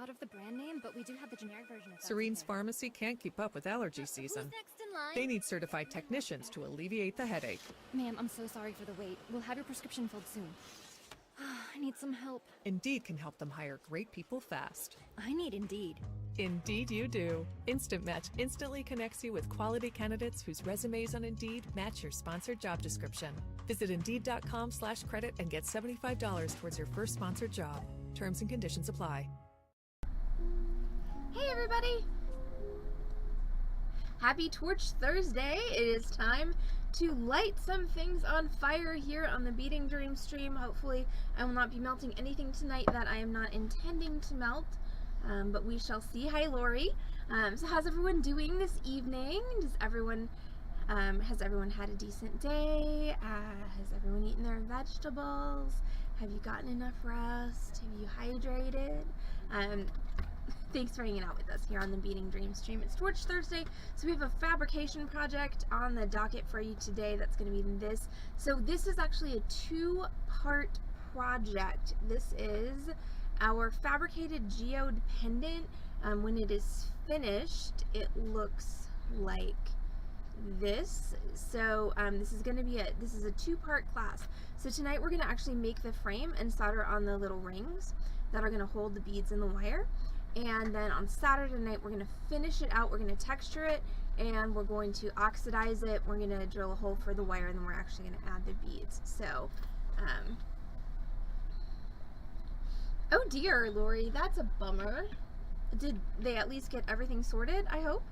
thought of the brand name, but we do have the generic version of that. Serene's pharmacy can't keep up with allergy season. Who's next in line? They need certified technicians to alleviate the headache. Ma'am, I'm so sorry for the wait. We'll have your prescription filled soon. I need some help. Indeed can help them hire great people fast. I need Indeed. Indeed you do. Instant Match instantly connects you with quality candidates whose resumes on Indeed match your sponsored job description. Visit Indeed.com/credit and get $75 towards your first sponsored job. Terms and conditions apply. Hey everybody! Happy Torch Thursday! It is time to light some things on fire here on the Beading Dream stream. Hopefully I will not be melting anything tonight that I am not intending to melt, but we shall see. Hi Lori! So how's everyone doing this evening? Has everyone had a decent day? Has everyone eaten their vegetables? Have you gotten enough rest? Have you hydrated? Thanks for hanging out with us here on the Beading Dream stream. It's Torch Thursday, so we have a fabrication project on the docket for you today that's going to be this. So this is actually a two-part project. This is our fabricated geode pendant. When it is finished, it looks like this. So this is a two-part class. So tonight we're going to actually make the frame and solder on the little rings that are going to hold the beads and the wire. And then on Saturday night, we're going to finish it out. We're going to texture it, and we're going to oxidize it. We're going to drill a hole for the wire, and then we're actually going to add the beads. So, oh dear, Lori, that's a bummer. Did they at least get everything sorted, I hope?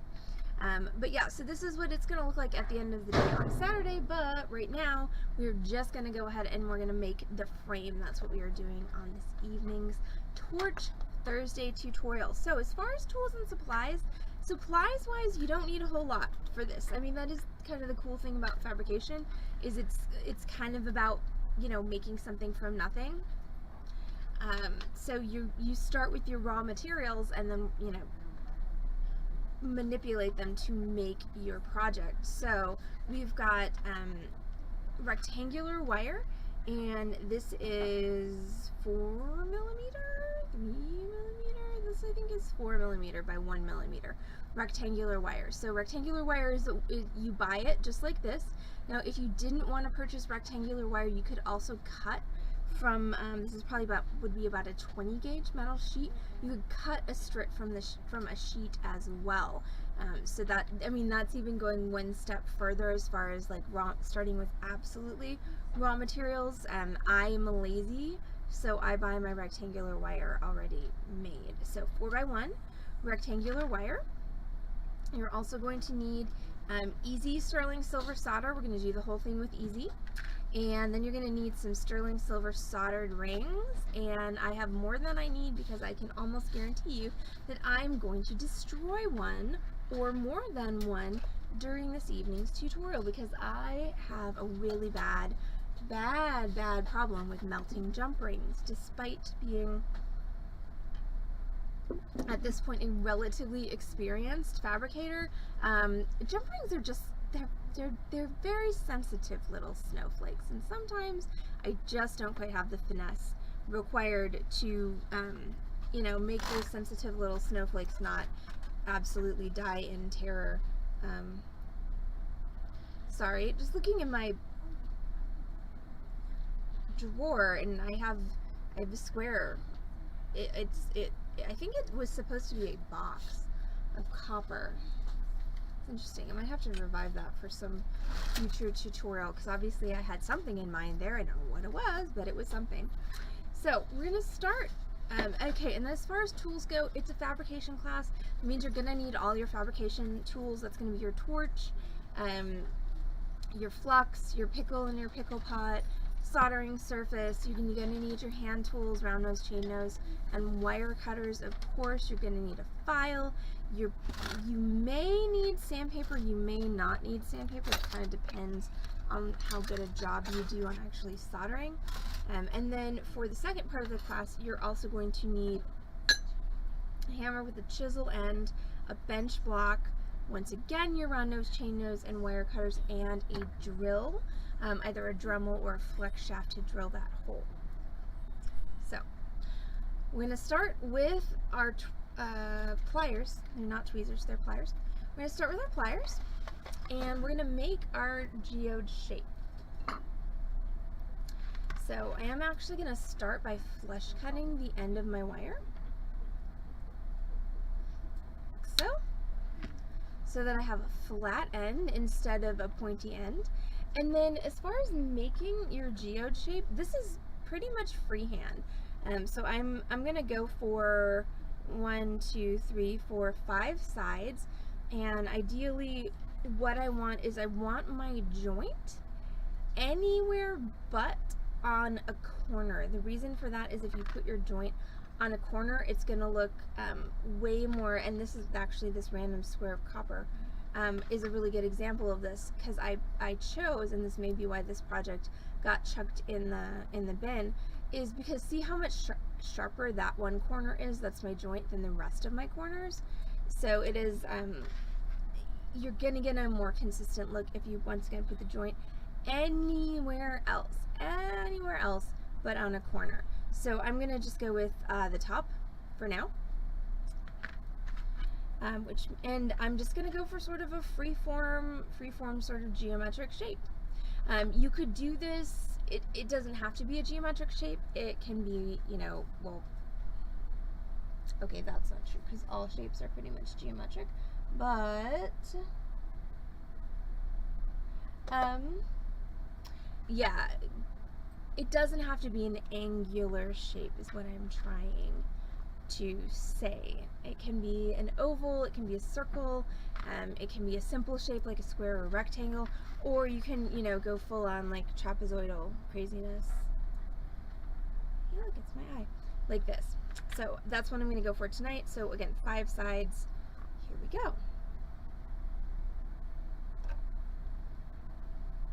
But yeah, so this is what it's going to look like at the end of the day on Saturday, but right now, we're just going to go ahead and we're going to make the frame. That's what we are doing on this evening's Torch Thursday tutorial. So as far as tools and supplies wise, you don't need a whole lot for this. I mean, that is kind of the cool thing about fabrication, is it's kind of about, you know, making something from nothing. So you start with your raw materials and then, you know, manipulate them to make your project. So we've got rectangular wire, and this is 4 millimeter, 3 millimeter. This I think is 4 millimeter by 1 millimeter rectangular wire. So rectangular wire is you buy it just like this. Now if you didn't want to purchase rectangular wire, you could also cut from this is probably would be about a 20 gauge metal sheet. You could cut a strip from a sheet as well. So that, I mean, that's even going one step further as far as like starting with absolutely raw materials. I am lazy, so I buy my rectangular wire already made. So 4x1 rectangular wire. You're also going to need easy sterling silver solder. We're going to do the whole thing with easy. And then you're going to need some sterling silver soldered rings, and I have more than I need because I can almost guarantee you that I'm going to destroy one or more than one during this evening's tutorial, because I have a really bad problem with melting jump rings, despite being at this point a relatively experienced fabricator. Jump rings are just, they're very sensitive little snowflakes, and sometimes I just don't quite have the finesse required to you know, make those sensitive little snowflakes not absolutely die in terror. Sorry, just looking in my drawer, and I have a square. I think it was supposed to be a box of copper. It's interesting. I might have to revive that for some future tutorial, because obviously I had something in mind there. I don't know what it was, but it was something. So we're going to start. Okay, and as far as tools go, it's a fabrication class. It means you're going to need all your fabrication tools. That's going to be your torch, your flux, your pickle and your pickle pot, soldering surface. You're going to need your hand tools, round nose, chain nose, and wire cutters. Of course, you're going to need a file. You may need sandpaper, you may not need sandpaper. It kind of depends on how good a job you do on actually soldering. And then for the second part of the class, you're also going to need a hammer with a chisel end, a bench block, once again your round nose, chain nose, and wire cutters, and a drill, either a Dremel or a flex shaft to drill that hole. So We're going to start with our pliers. They're not tweezers, they're pliers. We're going to start with our pliers, and we're going to make our geode shape. So I am actually going to start by flush cutting the end of my wire. So that I have a flat end instead of a pointy end. And then as far as making your geode shape, this is pretty much freehand. So I'm gonna go for 1, 2, 3, 4, 5 sides, and ideally what I want is I want my joint anywhere but on a corner. The reason for that is if you put your joint on a corner, it's gonna look way more, and this is actually this random square of copper is a really good example of this, because I chose, and this may be why this project got chucked in the bin, is because see how much sharper that one corner is, that's my joint, than the rest of my corners. So it is, you're gonna get a more consistent look if you once again put the joint anywhere else but on a corner. So I'm gonna just go with the top for now, and I'm just gonna go for sort of a freeform sort of geometric shape. You could do this. It doesn't have to be a geometric shape. It can be, you know, well, okay, that's not true because all shapes are pretty much geometric, but yeah. It doesn't have to be an angular shape is what I'm trying to say. It can be an oval, it can be a circle, it can be a simple shape like a square or a rectangle, or you can, you know, go full on like trapezoidal craziness. Hey, look, it's my eye. Like this. So that's what I'm going to go for tonight. So again, 5 sides. Here we go.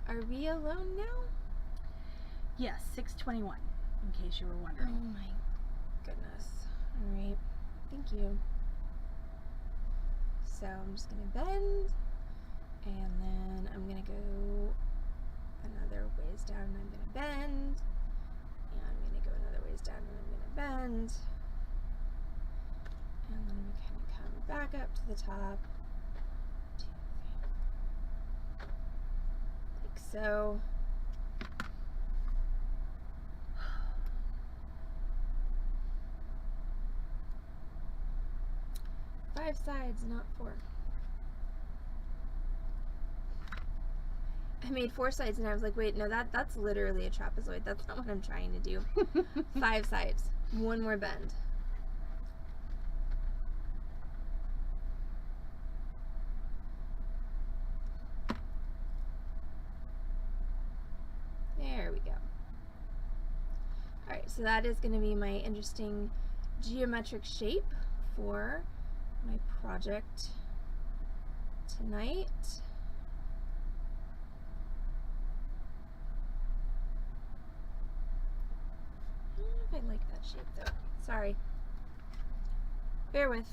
Are we alone now? Yes, 621, in case you were wondering. Oh my goodness. Alright, thank you. So I'm just going to bend, and then I'm going to go another ways down, and I'm going to bend, and I'm going to go another ways down, and I'm going to bend, and then I'm going to kind of come back up to the top, 2, 3, like so. 5 sides, not 4. I made 4 sides and I was like, wait, no, that's literally a trapezoid. That's not what I'm trying to do. 5 sides, 1 more bend. There we go. Alright, so that is going to be my interesting geometric shape for my project tonight. I don't know if I like that shape though. Sorry. Bear with.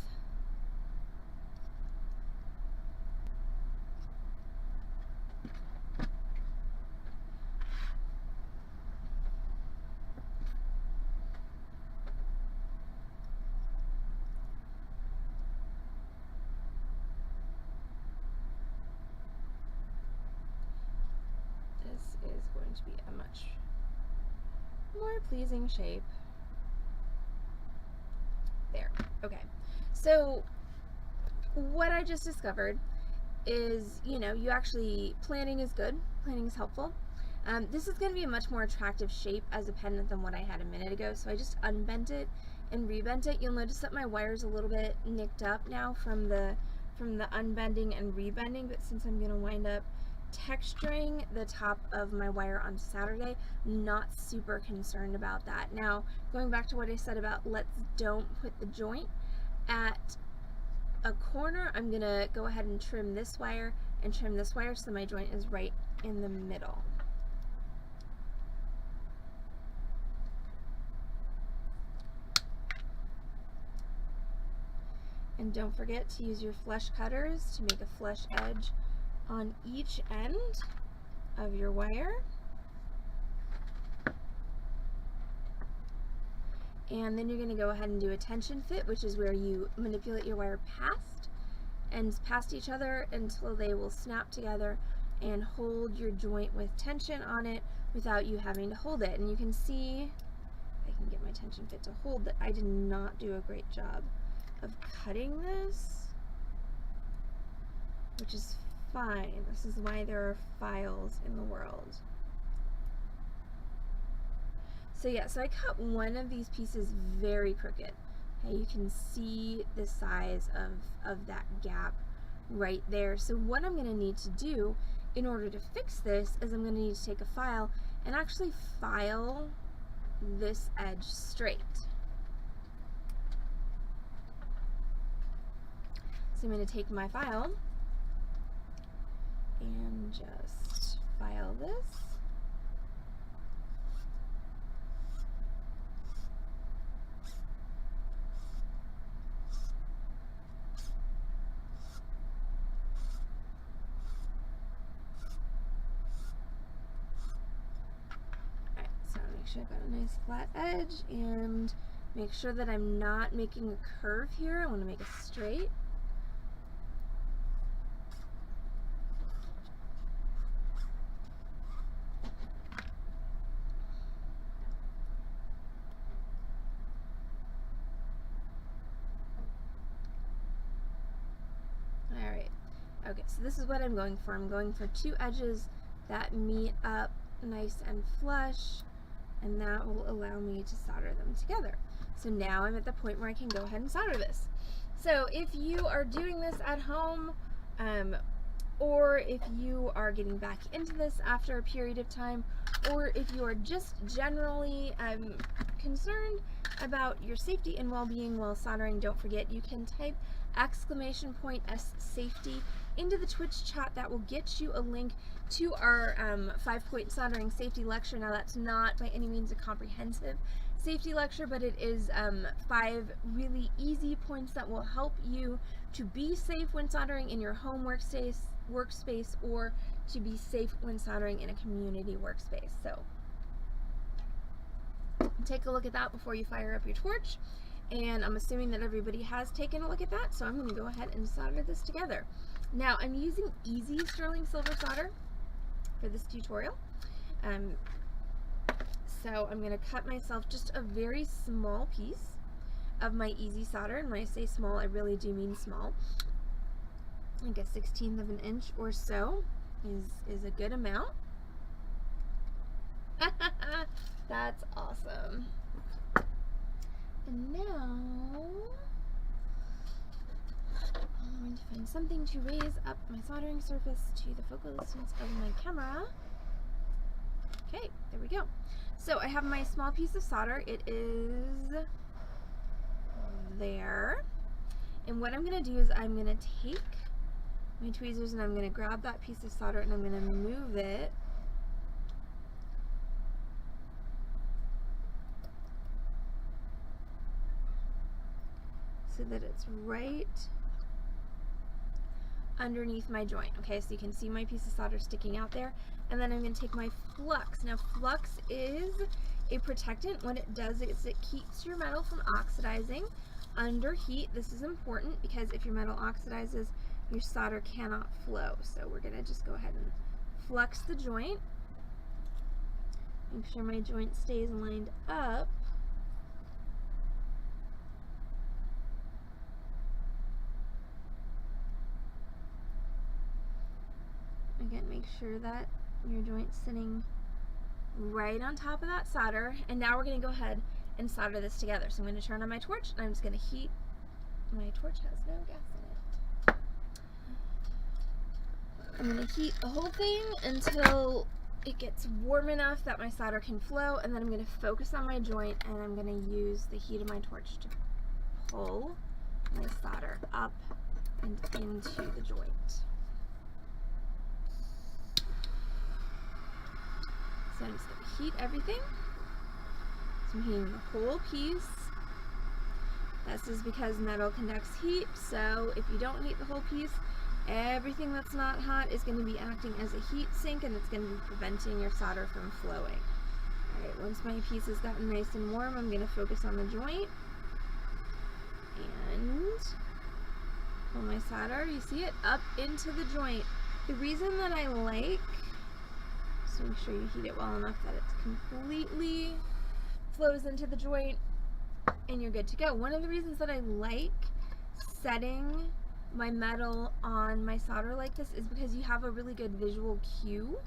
To be a much more pleasing shape. There. Okay. So what I just discovered is, you know, you actually, planning is good. Planning is helpful. This is going to be a much more attractive shape as a pendant than what I had a minute ago. So I just unbent it and rebent it. You'll notice that my wire's a little bit nicked up now from the unbending and rebending, but since I'm going to wind up texturing the top of my wire on Saturday, not super concerned about that. Now, going back to what I said about don't put the joint at a corner, I'm gonna go ahead and trim this wire and trim this wire so my joint is right in the middle. And don't forget to use your flush cutters to make a flush edge on each end of your wire. And then you're going to go ahead and do a tension fit, which is where you manipulate your wire past each other until they will snap together and hold your joint with tension on it without you having to hold it. And you can see, if I can get my tension fit to hold, that I did not do a great job of cutting this, which is fine. This is why there are files in the world. So yeah, so I cut one of these pieces very crooked. Okay, you can see the size of that gap right there. So what I'm going to need to do in order to fix this is I'm going to need to take a file and actually file this edge straight. So I'm going to take my file and just file this. I've got a nice flat edge, and make sure that I'm not making a curve here. I want to make it straight. Alright, okay, so this is what I'm going for. I'm going for two edges that meet up nice and flush, and that will allow me to solder them together. So now I'm at the point where I can go ahead and solder this. So if you are doing this at home, or if you are getting back into this after a period of time, or if you are just generally concerned about your safety and well-being while soldering, don't forget you can type !SAFETY into the Twitch chat. That will get you a link to our 5-point soldering safety lecture. Now that's not by any means a comprehensive safety lecture, but it is 5 really easy points that will help you to be safe when soldering in your home workspace or to be safe when soldering in a community workspace. So take a look at that before you fire up your torch, and I'm assuming that everybody has taken a look at that, so I'm going to go ahead and solder this together. Now I'm using easy sterling silver solder for this tutorial, so I'm going to cut myself just a very small piece of my easy solder, and when I say small I really do mean small. Like a 1/16 of an inch or so is a good amount. That's awesome. And now I'm going to find something to raise up my soldering surface to the focal distance of my camera. Okay, there we go. So I have my small piece of solder. It is there. And what I'm going to do is I'm going to take my tweezers and I'm going to grab that piece of solder and I'm going to move it so that it's right underneath my joint. Okay, so you can see my piece of solder sticking out there. And then I'm going to take my flux. Now flux is a protectant. What it does is it keeps your metal from oxidizing under heat. This is important because if your metal oxidizes, your solder cannot flow. So we're going to just go ahead and flux the joint. Make sure my joint stays lined up. Again, make sure that your joint's sitting right on top of that solder. And now we're going to go ahead and solder this together. So I'm going to turn on my torch and I'm just going to heat. My torch has no gas in it. I'm going to heat the whole thing until it gets warm enough that my solder can flow, and then I'm going to focus on my joint and I'm going to use the heat of my torch to pull my solder up and into the joint. So I'm just going to heat everything. So I'm heating the whole piece. This is because metal conducts heat, so if you don't heat the whole piece, everything that's not hot is going to be acting as a heat sink and it's going to be preventing your solder from flowing. Alright, once my piece has gotten nice and warm, I'm going to focus on the joint. And pull my solder, you see it, up into the joint. The reason that I like, so make sure you heat it well enough that it's completely flows into the joint and you're good to go. One of the reasons that I like setting my metal on my solder like this is because you have a really good visual cue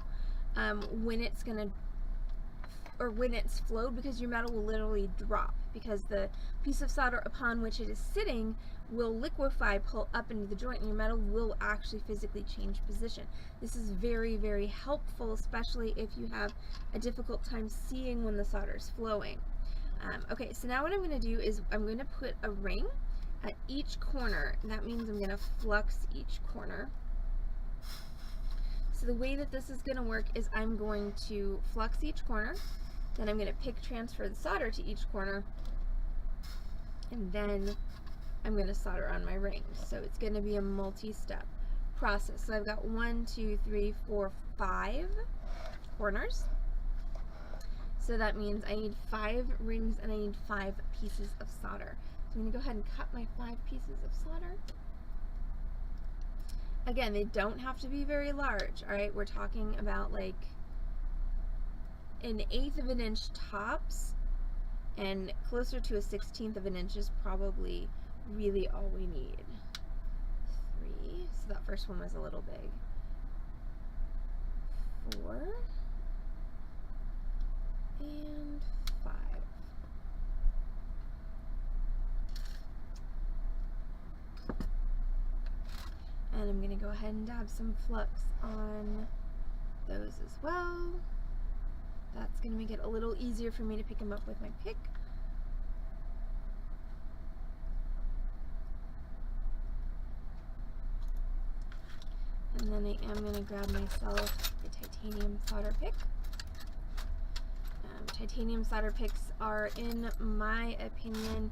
when it's gonna, or when it's flowed, because your metal will literally drop, because the piece of solder upon which it is sitting will liquefy, pull up into the joint, and your metal will actually physically change position. This is very, very helpful, especially if you have a difficult time seeing when the solder is flowing. Okay, so now what I'm going to do is I'm going to put a ring at each corner. That means I'm going to flux each corner. So the way that this is going to work is I'm going to flux each corner, then I'm going to pick transfer the solder to each corner, and then I'm going to solder on my rings. So it's going to be a multi-step process. So I've got 1, 2, 3, 4, 5 corners. So that means I need 5 rings and I need 5 pieces of solder. So I'm going to go ahead and cut my 5 pieces of solder. Again, they don't have to be very large, alright? We're talking about like 1/8 of an inch tops, and closer to 1/16 of an inch is probably really all we need. 3, so that first one was a little big. 4, and 5. And I'm going to go ahead and dab some flux on those as well. That's going to make it a little easier for me to pick them up with my pick. And then I am going to grab myself a titanium solder pick. Titanium solder picks are, in my opinion,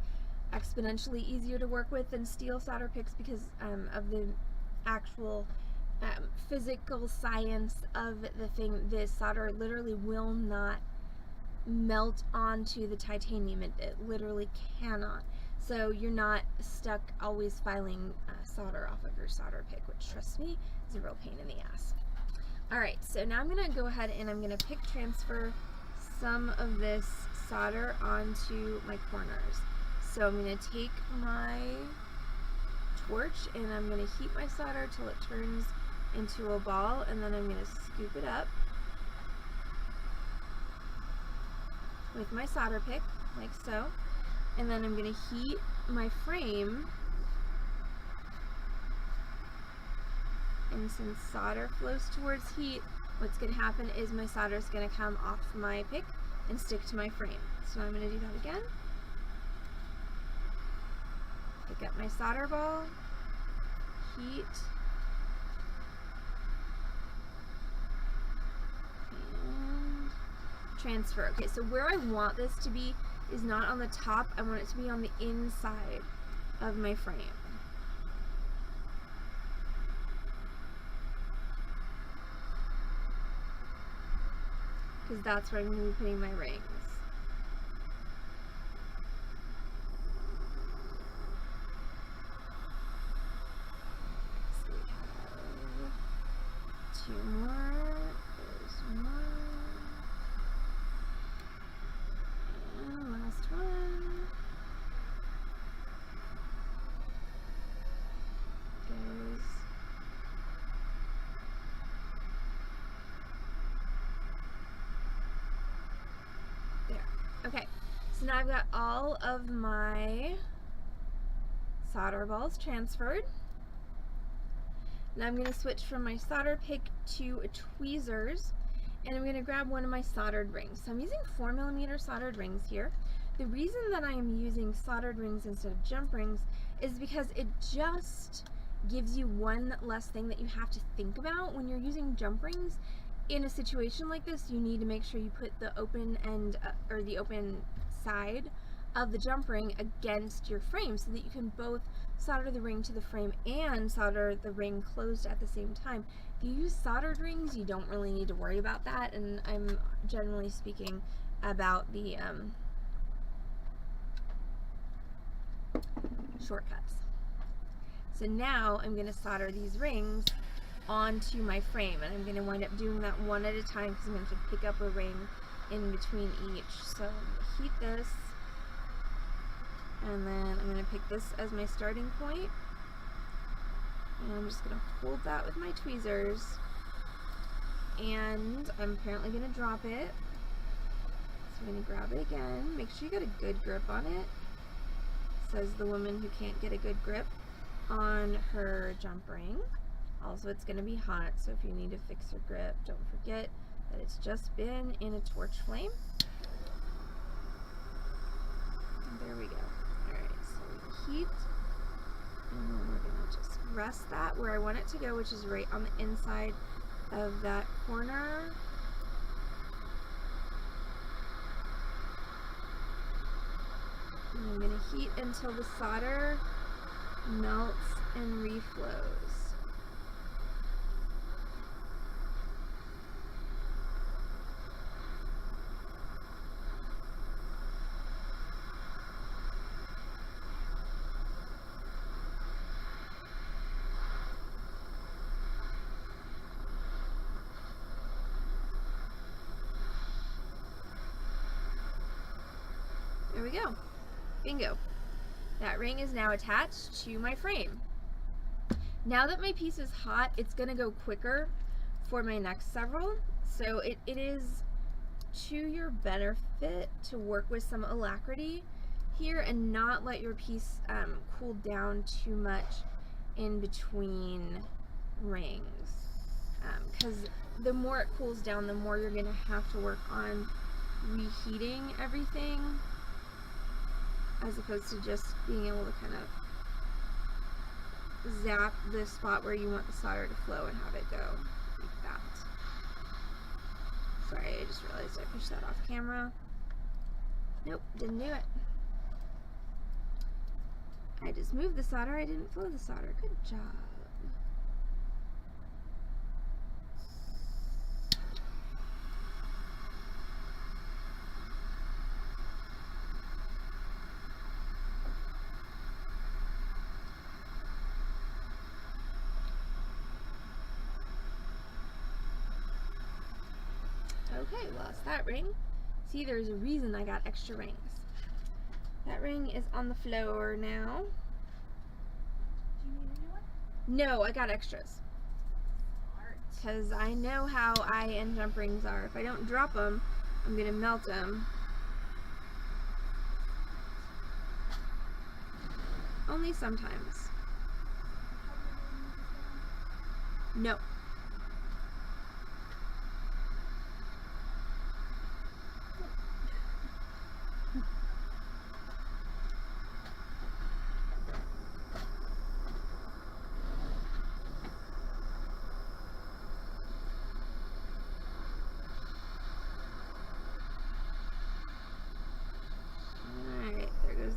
exponentially easier to work with than steel solder picks because of the actual physical science of the thing. The solder literally will not melt onto the titanium. It literally cannot. So you're not stuck always filing solder off of your solder pick, which, trust me, is a real pain in the ass. Alright, so now I'm going to go ahead and I'm going to pick transfer some of this solder onto my corners. So I'm going to take my torch and I'm going to heat my solder till it turns into a ball, and then I'm going to scoop it up with my solder pick, like so. And then I'm going to heat my frame, and since solder flows towards heat, what's going to happen is my solder is going to come off my pick and stick to my frame. So I'm going to do that again. Pick up my solder ball, heat, and transfer. Okay, so where I want this to be is not on the top, I want it to be on the inside of my frame. Because that's where I'm going to be putting my rings. So we have 2 more, there's 1, and last one. Goes. Okay, so now I've got all of my solder balls transferred. Now I'm going to switch from my solder pick to tweezers, and I'm going to grab one of my soldered rings. So I'm using 4mm soldered rings here. The reason that I am using soldered rings instead of jump rings is because it just gives you one less thing that you have to think about. When you're using jump rings, in a situation like this, you need to make sure you put the open end or the open side of the jump ring against your frame so that you can both solder the ring to the frame and solder the ring closed at the same time. If you use soldered rings, you don't really need to worry about that, and I'm generally speaking about the shortcuts. So now I'm going to solder these rings onto my frame, and I'm going to wind up doing that one at a time because I'm going to have to pick up a ring in between each. So I'm going to heat this, and then I'm going to pick this as my starting point, and I'm just going to hold that with my tweezers, and I'm apparently going to drop it. So I'm going to grab it again. Make sure you get a good grip on it, says the woman who can't get a good grip on her jump ring. Also, it's going to be hot, so if you need to fix your grip, don't forget that it's just been in a torch flame. And there we go. Alright, so we heat, and then we're going to just rest that where I want it to go, which is right on the inside of that corner. And I'm going to heat until the solder melts and reflows. There we go. Bingo. That ring is now attached to my frame. Now that my piece is hot, it's going to go quicker for my next several. So it is to your benefit to work with some alacrity here and not let your piece cool down too much in between rings. Because the more it cools down, the more you're going to have to work on reheating everything, as opposed to just being able to kind of zap the spot where you want the solder to flow and have it go like that. Sorry, I just realized I pushed that off camera. Nope, didn't do it. I just moved the solder, I didn't flow the solder. Good job. Okay, lost that ring. See, there's a reason I got extra rings. That ring is on the floor now. Do you need a new one? No, I got extras. Because I know how end jump rings are. If I don't drop them, I'm going to melt them. Only sometimes. No.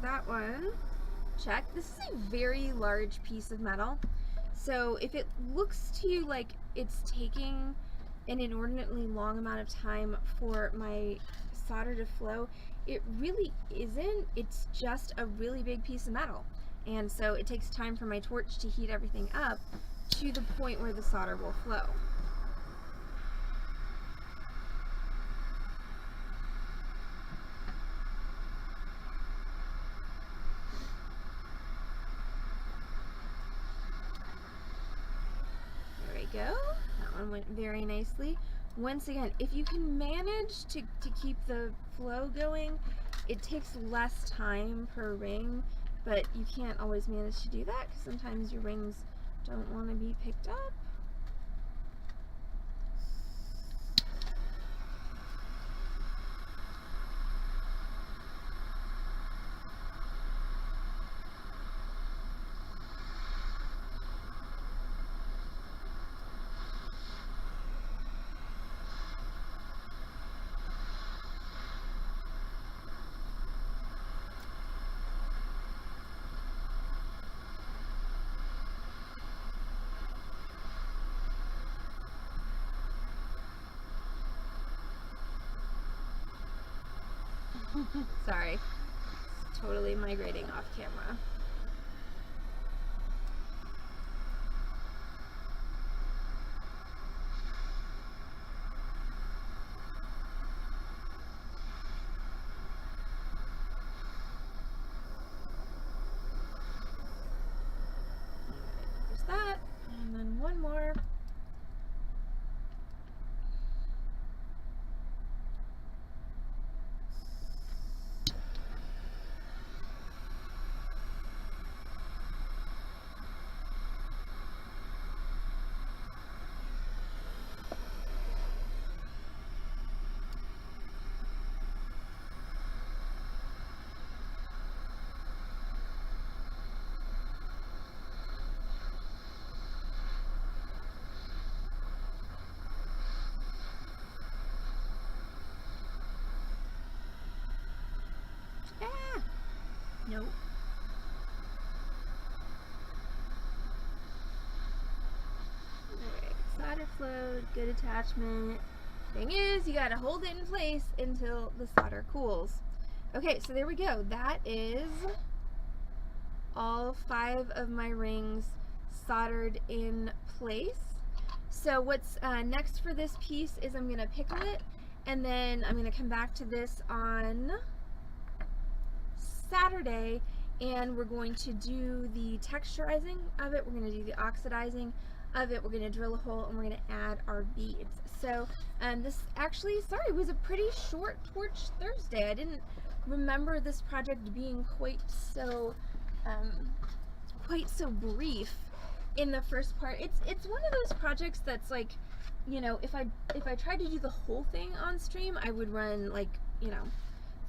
That one. Check. This is a very large piece of metal, so if it looks to you like it's taking an inordinately long amount of time for my solder to flow, it really isn't. It's just a really big piece of metal, and so it takes time for my torch to heat everything up to the point where the solder will flow. Go. That one went very nicely. Once again, if you can manage to keep the flow going, it takes less time per ring, but you can't always manage to do that because sometimes your rings don't want to be picked up. Sorry. It's totally migrating off camera. There's that, and then one more. Ah! Nope. Alright, solder flowed, good attachment. Thing is, you gotta hold it in place until the solder cools. Okay, so there we go. That is all 5 of my rings soldered in place. So what's next for this piece is I'm gonna pickle it, and then I'm gonna come back to this on Saturday, and we're going to do the texturizing of it, we're going to do the oxidizing of it, we're going to drill a hole, and we're going to add our beads. So this actually, sorry, was a pretty short Torch Thursday. I didn't remember this project being quite so brief in the first part. It's one of those projects that's like, you know, if I tried to do the whole thing on stream, I would run like, you know,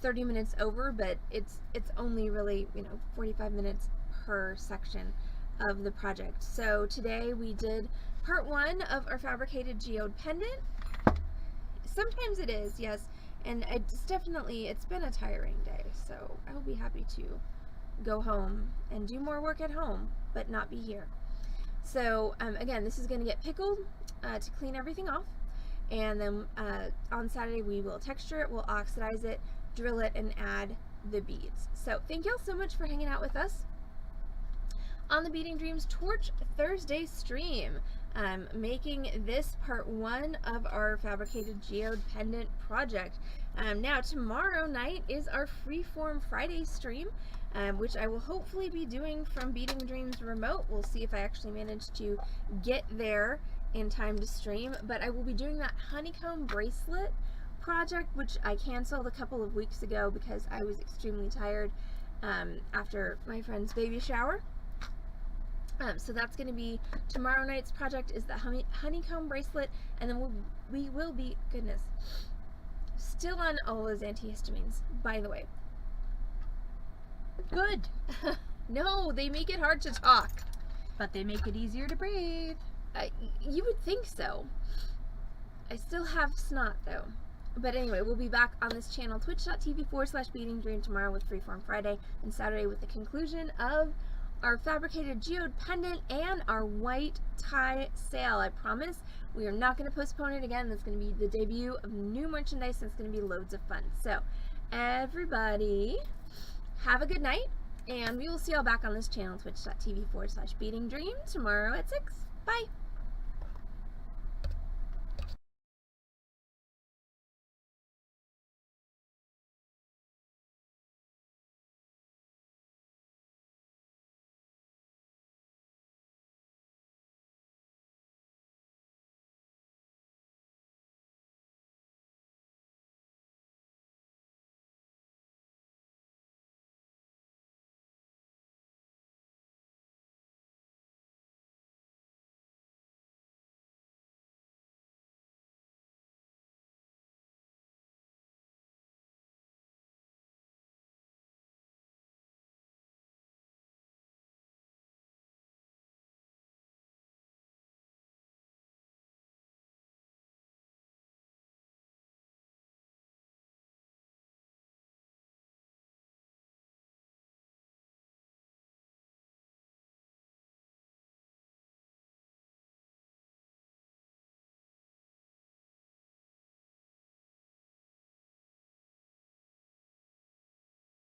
30 minutes over, but it's only really, you know, 45 minutes per section of the project. So today we did part 1 of our fabricated geode pendant. Sometimes it is, yes, and it's been a tiring day, so I will be happy to go home and do more work at home, but not be here. So again, this is going to get pickled to clean everything off, and then on Saturday we will texture it, we'll oxidize it, drill it, and add the beads. So thank y'all so much for hanging out with us on the Beading Dreams Torch Thursday stream, making this part 1 of our fabricated geode pendant project. Now tomorrow night is our Freeform Friday stream, which I will hopefully be doing from Beading Dreams remote. We'll see if I actually manage to get there in time to stream, but I will be doing that honeycomb bracelet project, which I canceled a couple of weeks ago because I was extremely tired after my friend's baby shower. So that's going to be tomorrow night's project, is the honeycomb bracelet, and then we will be, goodness, still on all those antihistamines, by the way. Good. No, they make it hard to talk. But they make it easier to breathe. You would think so. I still have snot though. But anyway, we'll be back on this channel, twitch.tv/beadingdream tomorrow with Freeform Friday, and Saturday with the conclusion of our fabricated geode pendant and our white tie sale. I promise we are not going to postpone it again. That's going to be the debut of new merchandise, and it's going to be loads of fun. So everybody have a good night, and we will see y'all back on this channel, twitch.tv/beadingdream tomorrow at 6. Bye!